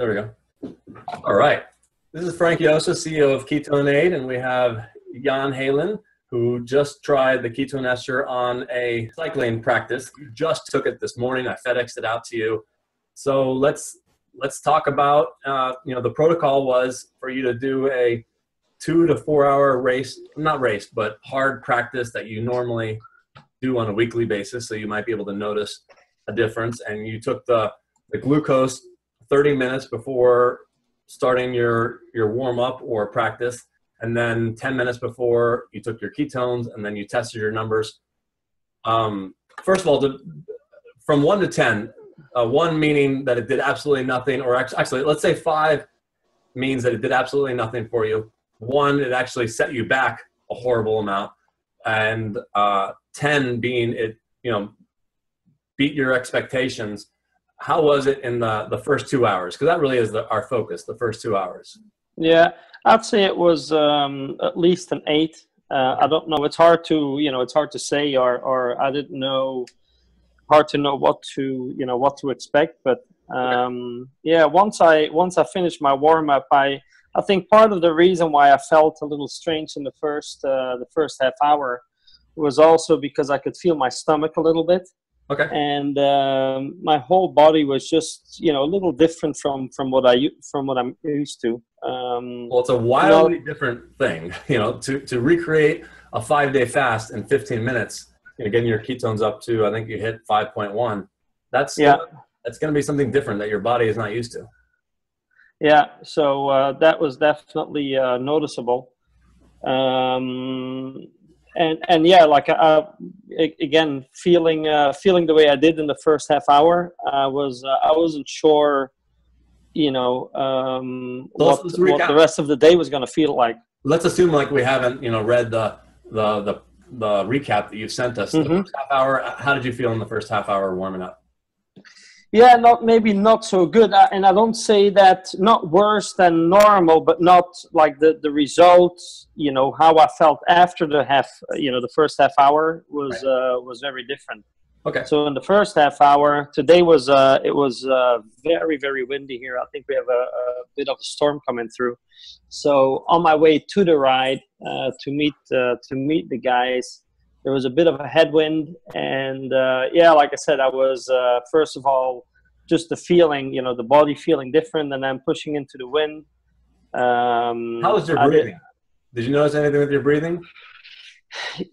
There we go. All right. This is Frank Yosa, CEO of Ketone, and we have Jan Heylen, who just tried the Ketone Ester on a cycling practice. You just took it this morning. I FedExed it out to you. So let's talk about, the protocol was for you to do a 2 to 4 hour race, not race, but hard practice that you normally do on a weekly basis. So you might be able to notice a difference. And you took the glucose 30 minutes before starting your warm up or practice. And then 10 minutes before you took your ketones, and then you tested your numbers. First of all, from 1 to 10, 1 meaning that it did absolutely nothing, or actually, let's say 5 means that it did absolutely nothing for you. 1, it actually set you back a horrible amount, and 10 being it, beat your expectations. How was it in the first 2 hours? Because that really is our focus, the first 2 hours. Yeah, I'd say it was at least an 8. I don't know. It's hard to say, or I didn't know. Hard to know what to expect. But yeah, once I finished my warm up, I think part of the reason why I felt a little strange in the first half hour was also because I could feel my stomach a little bit. Okay. And my whole body was just a little different from what I'm used to. Well, it's a wildly different thing, to recreate a 5-day fast in 15 minutes, getting your ketones up to, I think you hit 5.1. That's going to be something different that your body is not used to. Yeah. So that was definitely noticeable. And yeah, like again, feeling the way I did in the first half hour, I wasn't sure, what the rest of the day was going to feel like. Let's assume like we haven't, read the recap that you've sent us. Mm-hmm. The first half hour, how did you feel in the first half hour warming up? Yeah, maybe not so good. And I don't say that, not worse than normal, but not like the results, how I felt after the first half hour was very different. Okay. So in the first half hour, today it was very, very windy here. I think we have a bit of a storm coming through. So on my way to the ride, to meet the guys, there was a bit of a headwind, and like I said, I was first of all just the feeling, the body feeling different, and then pushing into the wind. How was your breathing? Did you notice anything with your breathing?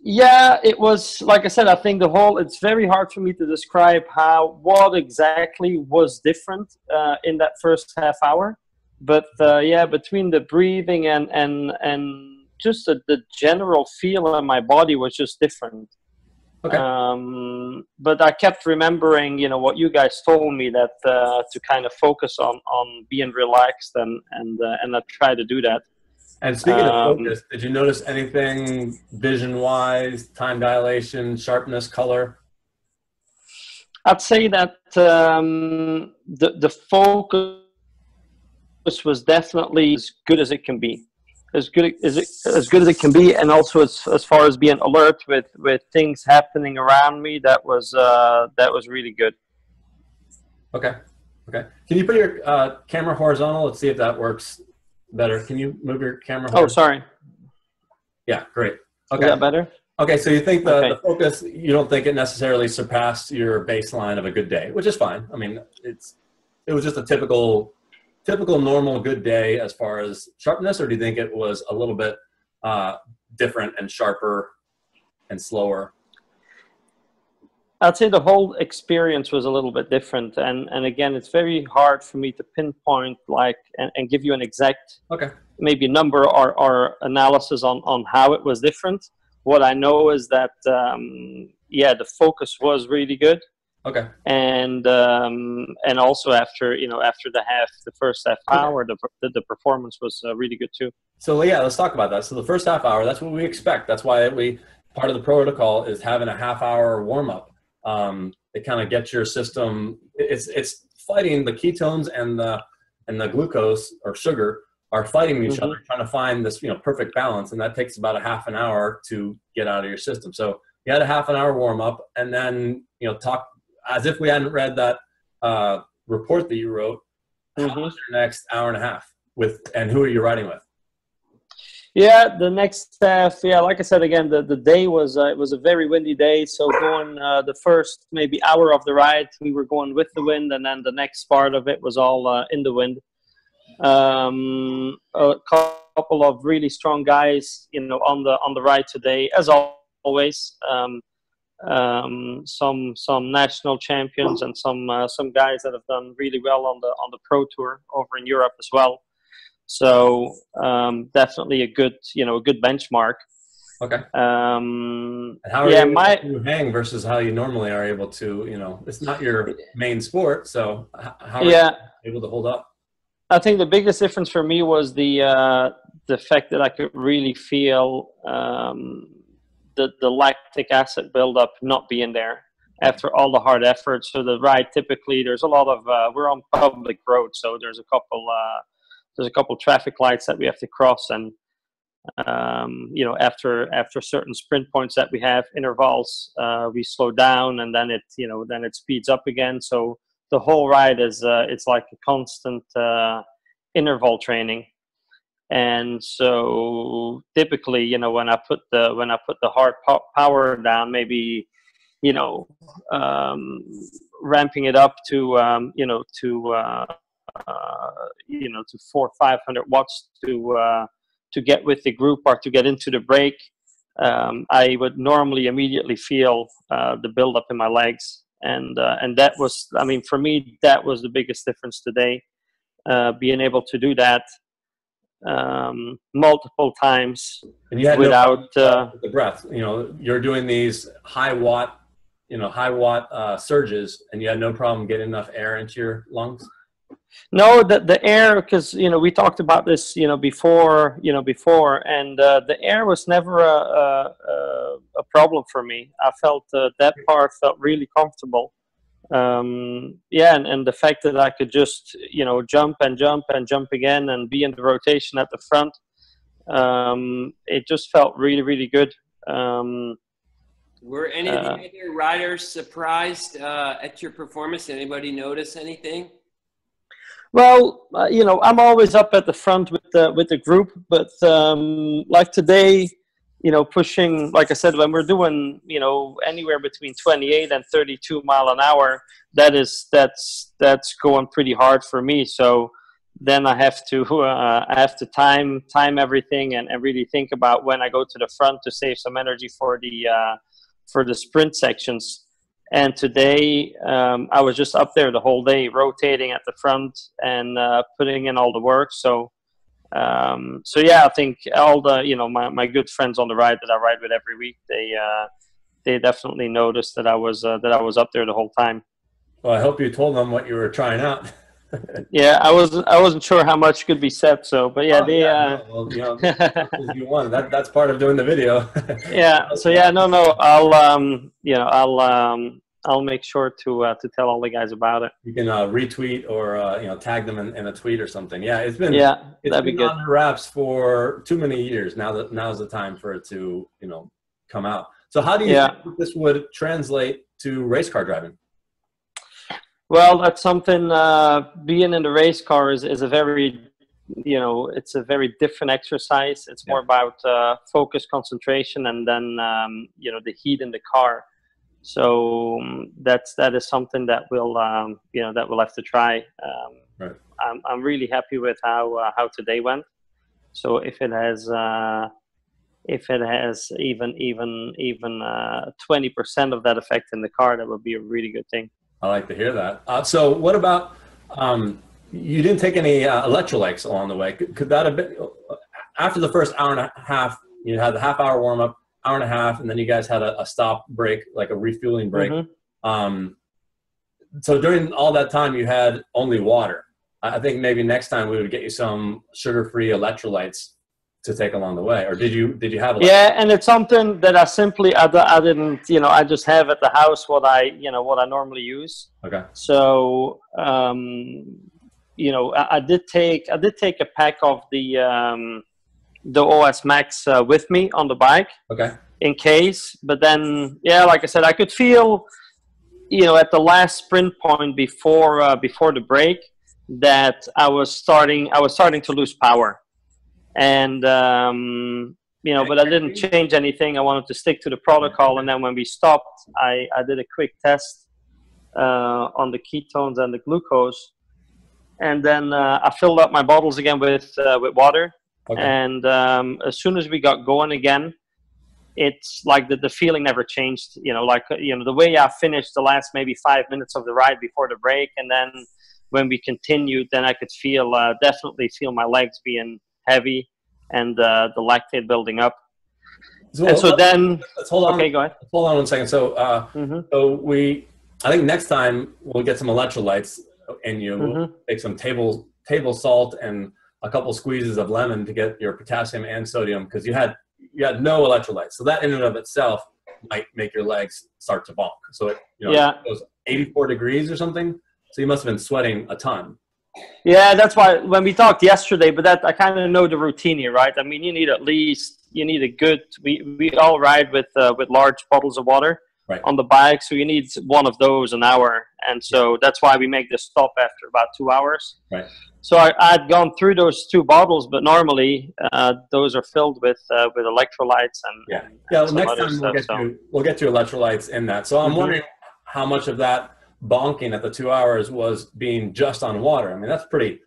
Yeah, it was, like I said, I think it's very hard for me to describe what exactly was different in that first half hour, but between the breathing and just the general feel in my body was just different. Okay. But I kept remembering, what you guys told me, that to kind of focus on being relaxed, and I try to do that. And speaking of focus, did you notice anything vision-wise, time dilation, sharpness, color? I'd say that the focus was definitely as good as it can be. As good as it can be, and also as far as being alert with things happening around me, that was really good. Okay. Can you put your camera horizontal? Let's see if that works better. Can you move your camera horizontal? Oh, sorry. Yeah, great. Okay. Is that better? Okay, so you think the focus, you don't think it necessarily surpassed your baseline of a good day, which is fine. I mean, it was just a typical normal good day as far as sharpness, or do you think it was a little bit different and sharper and slower? I'd say the whole experience was a little bit different, and again, it's very hard for me to pinpoint and give you an exact maybe number or analysis on how it was different. What I know is that the focus was really good. Okay. And also after the first half hour, the performance was really good too. So yeah, let's talk about that. So the first half hour, that's what we expect. That's why part of the protocol is having a half hour warm up. It kind of gets your system. It's fighting the ketones and the glucose or sugar are fighting each other, trying to find this perfect balance, and that takes about a half an hour to get out of your system. So you had a half an hour warm up, and then talk as if we hadn't read that report that you wrote. How was your next hour and a half and who are you riding with? Yeah, the next half, yeah, like I said again, the day was it was a very windy day. So going the first maybe hour of the ride, we were going with the wind, and then the next part of it was all in the wind. A couple of really strong guys, on the ride today, as always. Some national champions and some guys that have done really well on the pro tour over in Europe as well. So definitely a good benchmark. Okay. And how are you hang versus how you normally are able to, it's not your main sport, so how are you able to hold up? I think the biggest difference for me was the fact that I could really feel the lactic acid buildup not being there after all the hard effort. So the ride, typically there's a lot of we're on public roads, so there's a couple traffic lights that we have to cross, and after certain sprint points that we have, intervals, we slow down, and then it speeds up again. So the whole ride is it's like a constant interval training. And so typically, when I put the hard power down, maybe ramping it up to to 400 or 500 watts to get with the group or to get into the break, I would normally immediately feel the buildup in my legs, and that was, for me, that was the biggest difference today, being able to do that multiple times, and you had without the breath. You're doing these high watt surges, and you had no problem getting enough air into your lungs. No, the air, because we talked about this before, and the air was never a problem for me. I felt that part felt really comfortable. And the fact that I could just jump and jump and jump again and be in the rotation at the front, it just felt really, really good. Were any of the other riders surprised at your performance? Anybody notice anything? Well, I'm always up at the front with the group, but like today, pushing, like I said, when we're doing, anywhere between 28 and 32 mile an hour, that's going pretty hard for me. So then I have to time everything and really think about when I go to the front to save some energy for the sprint sections. And today, I was just up there the whole day, rotating at the front and putting in all the work. So I think all the my good friends on the ride that I ride with every week, they definitely noticed that I was up there the whole time. Well, I hope you told them what you were trying out. Yeah, I wasn't sure how much could be said. So, but yeah, you won. That's part of doing the video. Yeah. So yeah, no, I'll make sure to tell all the guys about it. You can retweet or tag them in a tweet or something. Yeah, it's been that'd be good. On the wraps for too many years. Now's the time for it to come out. So how do you think this would translate to race car driving? Well, that's something, being in the race car is a very, it's a very different exercise. It's more about focus, concentration, and then, the heat in the car. So that is something that we'll have to try. Right. I'm really happy with how today went. So if it has even 20% of that effect in the car, that would be a really good thing. I like to hear that. So what about, you didn't take any electrolytes along the way. Could that have been, after the first hour and a half, you had the half-hour warm-up, hour and a half, and then you guys had a stop break, like a refueling break. Mm-hmm. So during all that time, you had only water. I think maybe next time we would get you some sugar-free electrolytes to take along the way, or did you have electrolytes? Yeah, and it's something that I didn't, I just have at the house what I normally use. Okay. So I did take a pack of the OS Max with me on the bike. Okay. In case, but then like I said, I could feel at the last sprint point before the break, that I was starting to lose power, and you know, but I didn't change anything. I wanted to stick to the protocol, and then when we stopped, I did a quick test on the ketones and the glucose, and then I filled up my bottles again with water. Okay. And as soon as we got going again, it's like the feeling never changed. You know, like the way I finished the last maybe 5 minutes of the ride before the break, and then when we continued, then I could definitely feel my legs being heavy and the lactate building up. So then, hold on. Okay, go ahead. Hold on 1 second. So, I think next time we'll get some electrolytes in you. We'll take some table salt and a couple squeezes of lemon to get your potassium and sodium, because you had no electrolytes. So that in and of itself might make your legs start to bonk. So it goes 84 degrees or something. So you must have been sweating a ton. Yeah, that's why when we talked yesterday, but that I kind of know the routine here, right? I mean, you need a good, we all ride with large bottles of water on the bike. So you need one of those an hour. And so that's why we make this stop after about 2 hours. Right. So I'd gone through those 2 bottles, but normally those are filled with electrolytes and next time we'll get to electrolytes in that. So I'm wondering how much of that bonking at the 2 hours was being just on water. I mean, that's pretty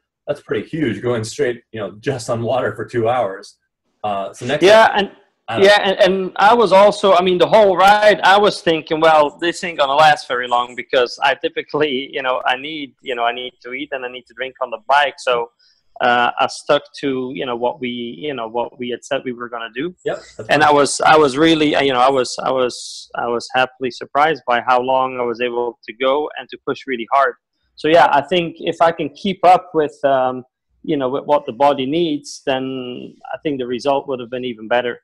huge, going straight, just on water for 2 hours. So next time, and I was also, I mean, the whole ride, I was thinking, well, this ain't gonna last very long, because I typically, I need to eat and I need to drink on the bike. So I stuck to what we had said we were gonna do. Yep. And I was really, I was happily surprised by how long I was able to go and to push really hard. So yeah, I think if I can keep up with with what the body needs, then I think the result would have been even better.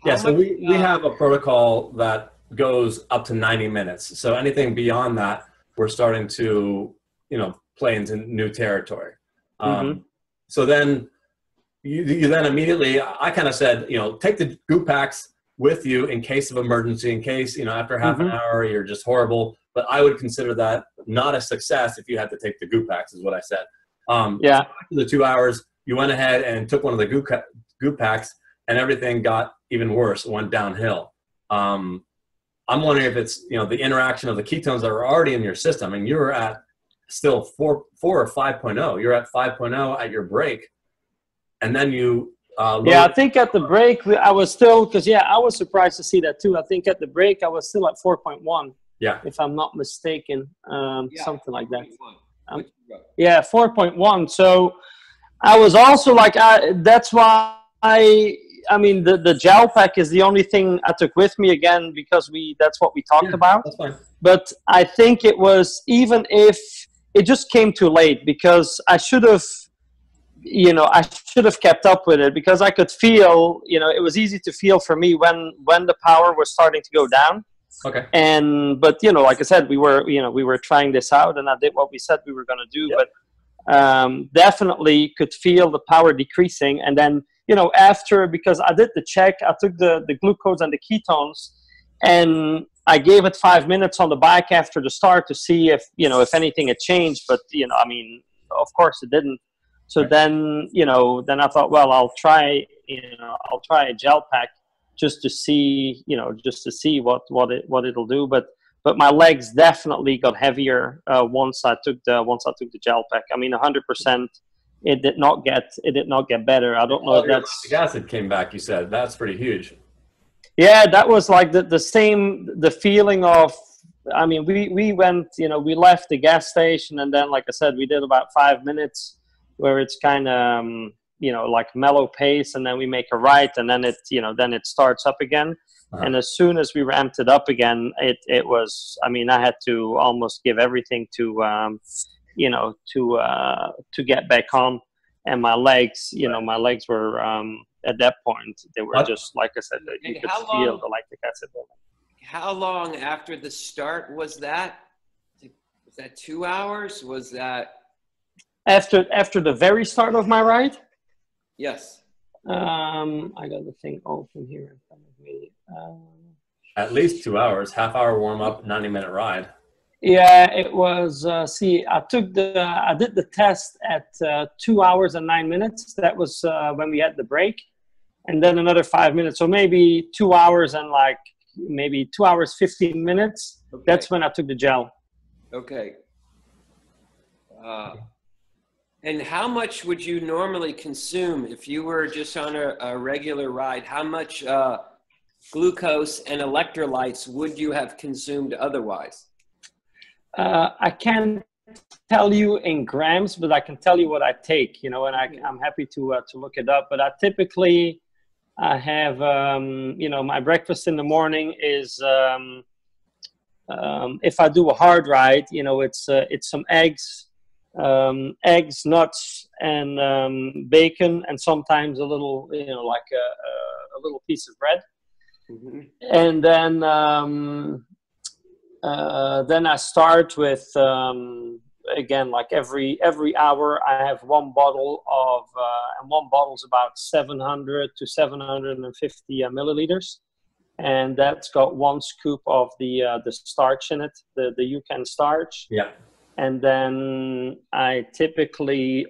Yeah, so we have a protocol that goes up to 90 minutes. So anything beyond that, we're starting to, play into new territory. So then you then immediately, I kind of said, take the goop packs with you in case of emergency, in case, after half an hour, you're just horrible. But I would consider that not a success if you had to take the goop packs, is what I said. So after the 2 hours, you went ahead and took one of the goop packs, and everything got even worse, went downhill. I'm wondering if it's, the interaction of the ketones that were already in your system. I mean, you were at still 4 or 5.0. You're at 5.0 at your break. And then you... I think at the break, I was still, because, I was surprised to see that too. I think at the break, I was still at 4.1. Yeah. If I'm not mistaken. Something like that. 4.1. So I was also like, that's why I mean, the gel pack is the only thing I took with me, again, because that's what we talked about. That's fine. But I think it was, even if it just came too late, because I should have kept up with it, because I could feel, it was easy to feel for me when the power was starting to go down. Okay. But like I said, we were trying this out, and I did what we said we were going to do, but definitely could feel the power decreasing. And then, after, because I did the check, I took the glucose and the ketones, and I gave it 5 minutes on the bike after the start to see if anything had changed. But, I mean, of course it didn't. So then I thought, well, I'll try a gel pack just to see, what it'll do. But my legs definitely got heavier once I took the gel pack. I mean, 100%. It did not get better. I don't know if that's... lactic acid came back, you said. That's pretty huge. Yeah, that was like the feeling of, I mean, we went, we left the gas station, and then, like I said, we did about 5 minutes where it's kind of, like mellow pace, and then we make a right, and then it starts up again. And as soon as we ramped it up again, it was, I mean, I had to almost give everything to get back on. And my legs, my legs were, at that point, they were just, like I said, you could feel the lactic acid building. How long after the start was that? Was that 2 hours? Was that? After the very start of my ride? Yes. I got the thing open here in front of me. At least 2 hours, half-hour warm-up, 90-minute ride. Yeah, it was. See, I did the test at 2 hours and 9 minutes. That was when we had the break, and then another 5 minutes. So maybe 2 hours and like maybe 2 hours 15 minutes. Okay. That's when I took the gel. Okay. And how much would you normally consume if you were just on a regular ride? How much glucose and electrolytes would you have consumed otherwise? I can't tell you in grams, but I can tell you what I take, you know, and I'm happy to look it up. But I typically, I have, you know, my breakfast in the morning is, if I do a hard ride, you know, it's some eggs, nuts, and bacon, and sometimes a little, you know, like a little piece of bread. Mm-hmm. And then I start with, again, like every hour I have one bottle of, and one bottle is about 700 to 750 milliliters. And that's got one scoop of the starch in it, the UCAN starch. Yeah. And then I typically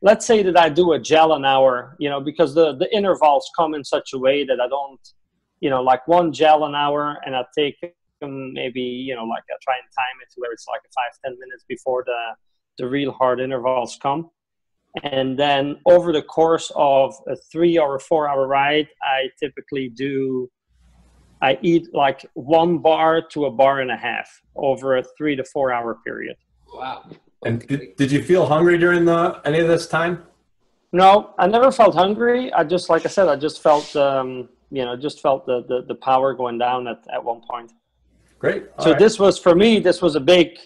let's say that I do a gel an hour, you know, because the intervals come in such a way that I don't, you know, like one gel an hour, and I take maybe, you know, like I try and time it to where it's like 5-10 minutes before the real hard intervals come. And then over the course of a 3 or 4 hour ride, I typically eat like 1 bar to 1.5 bars over a 3 to 4 hour period. Wow. And did you feel hungry during any of this time? No, I never felt hungry. I just, like I said, I just felt, you know, just felt the power going down at one point. Great. All right. This was, for me, this was a big,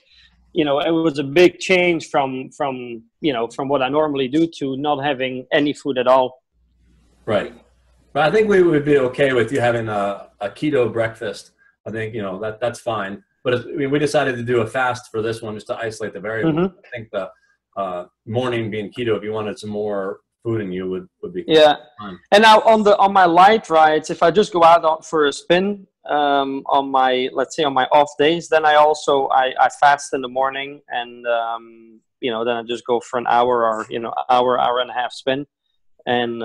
you know, it was a big change from, you know, from what I normally do to not having any food at all. Right. But I think we would be okay with you having a keto breakfast. I think, you know, that's fine. But we decided to do a fast for this one just to isolate the variable. Mm-hmm. I think the morning being keto, if you wanted some more food in you, would be fine. And now on my light rides, if I just go out for a spin, on my, let's say on my off days, then I fast in the morning, and you know, then I just go for an hour or, you know, hour and a half spin, and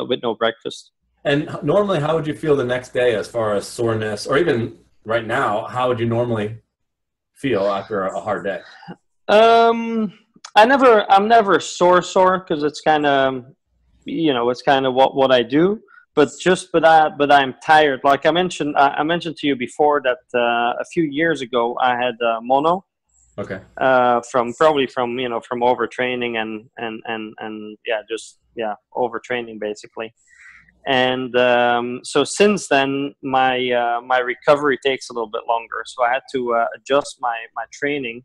with no breakfast. And normally, how would you feel the next day as far as soreness, or even right now, how would you normally feel after a hard day? I'm never sore because it's kind of, you know, it's kind of what I do. But I'm tired. Like I mentioned to you before that a few years ago I had mono. Okay. From you know, from overtraining and overtraining basically. And so since then my recovery takes a little bit longer. So I had to adjust my training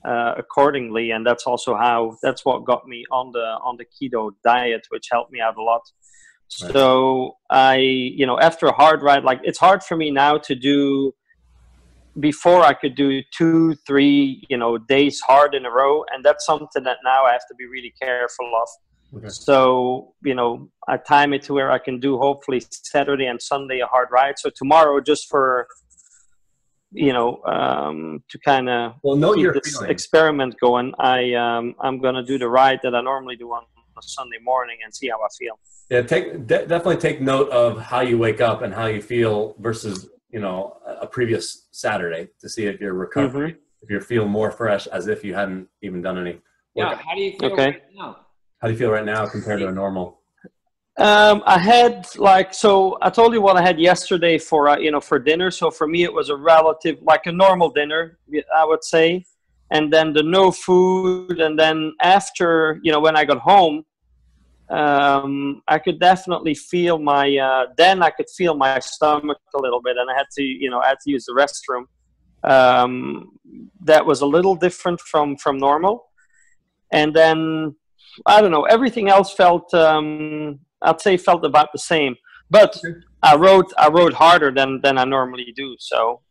accordingly, and that's what got me on the keto diet, which helped me out a lot. Right. So you know, after a hard ride, like it's hard for me now to do. Before I could do 2-3, you know, days hard in a row, and that's something that now I have to be really careful of. Okay. So, you know, I time it to where I can do hopefully Saturday and Sunday a hard ride. So tomorrow, just for, you know, to kind of keep this experiment going, I'm gonna do the ride that I normally do on a Sunday morning and see how I feel. Yeah, definitely take note of how you wake up and how you feel versus, you know, a previous Saturday to see if you're recovering, if you're feeling more fresh as if you hadn't even done any workout. Yeah, how do you feel right now? How do you feel right now compared to a normal? I had so I told you what I had yesterday for, you know, for dinner. So for me, it was a normal dinner, I would say. And then the no food. And then after, you know, when I got home, I could definitely feel then I could feel my stomach a little bit, and I had to use the restroom. That was a little different from normal. And then, I don't know, everything else felt, I'd say felt about the same, but I rode harder than I normally do. So,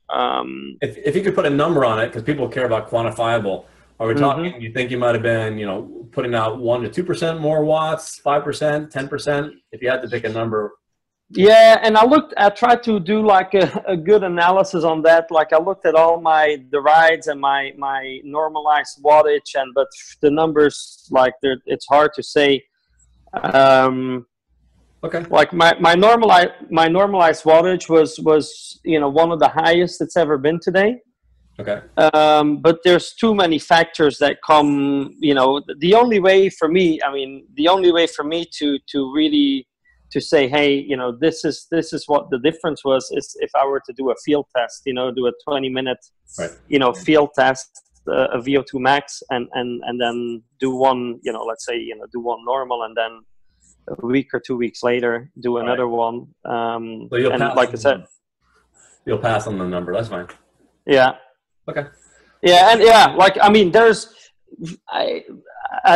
if you could put a number on it, because people care about quantifiable, are we talking, you think you might have been, you know, putting out 1 to 2% more watts, 5%, 10%? If you had to pick a number, Yeah, and I tried to do like a good analysis on that. Like I looked at all the rides and my normalized wattage, but the numbers, like it's hard to say. Okay. Like my normalized wattage was one of the highest it's ever been today. Okay. But there's too many factors that come. The only way for me to really to say, hey, this is what the difference was, is if I were to do a field test, do a 20-minute, right. Field test, a VO2 max, and then do one, let's say, do one normal, and then a week or 2 weeks later do another one. So you'll and pass like I said, you'll pass on the number. That's fine. Yeah. Okay. Yeah, and yeah, like I mean, I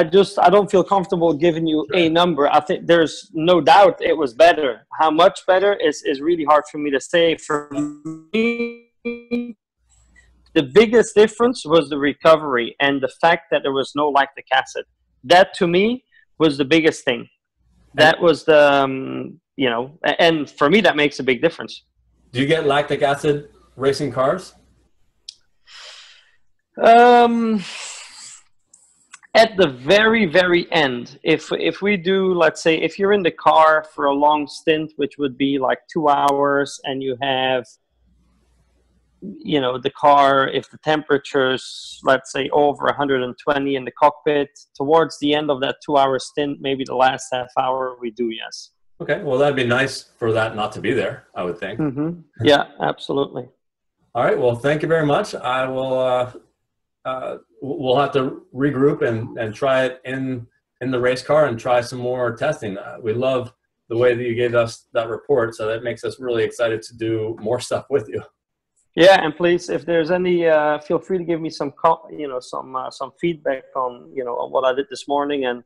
don't feel comfortable giving you a number. I think there's no doubt it was better. How much better is really hard for me to say. For me, the biggest difference was the recovery and the fact that there was no lactic acid. That to me was the biggest thing. That was the and for me that makes a big difference. Do you get lactic acid racing cars? At the very, very end, if we do, let's say, if you're in the car for a long stint, which would be like 2 hours, and you have, the car, if the temperature's, let's say, over 120 in the cockpit, towards the end of that 2-hour stint, maybe the last half hour, we do, yes. Okay, well, that'd be nice for that not to be there, I would think. Mm-hmm. Yeah, absolutely. All right, well, thank you very much. I will, we'll have to regroup and try it in the race car and try some more testing. We love the way that you gave us that report, so that makes us really excited to do more stuff with you. Yeah, and please, if there's any, feel free to give me some feedback on on what I did this morning and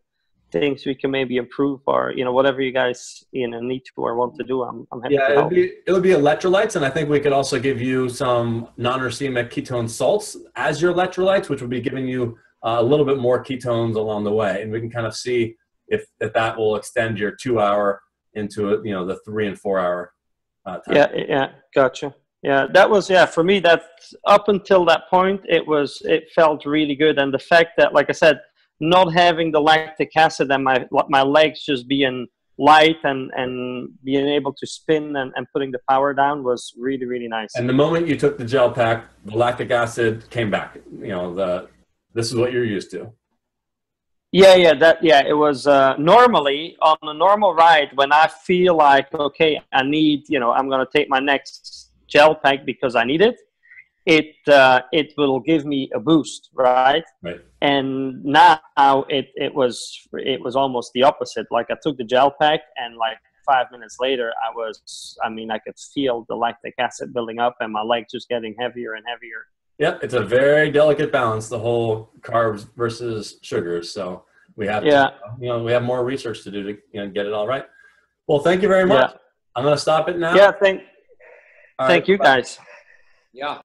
things we can maybe improve, or whatever you guys need to or want to do. I'm happy to help. It'll be electrolytes, and I think we could also give you some non-racemic ketone salts as your electrolytes, which will be giving you a little bit more ketones along the way, and we can kind of see if that will extend your 2-hour into the 3 and 4 hour time. Yeah, gotcha. Yeah, that was, for me, that up until that point, it felt really good. And the fact that, like I said, not having the lactic acid and my legs just being light and being able to spin and putting the power down was really, really nice. And the moment you took the gel pack, the lactic acid came back. This is what you're used to. It was normally on a normal ride when I feel like, okay, I need, I'm going to take my next gel pack because I need it. It will give me a boost, right? Right. And now it was almost the opposite. Like I took the gel pack, and like 5 minutes later, I could feel the lactic acid building up, and my legs just getting heavier and heavier. Yeah, it's a very delicate balance, the whole carbs versus sugars. So we have to, we have more research to do to get it all right. Well, thank you very much. I'm going to stop it now. Yeah, thank you guys. Yeah.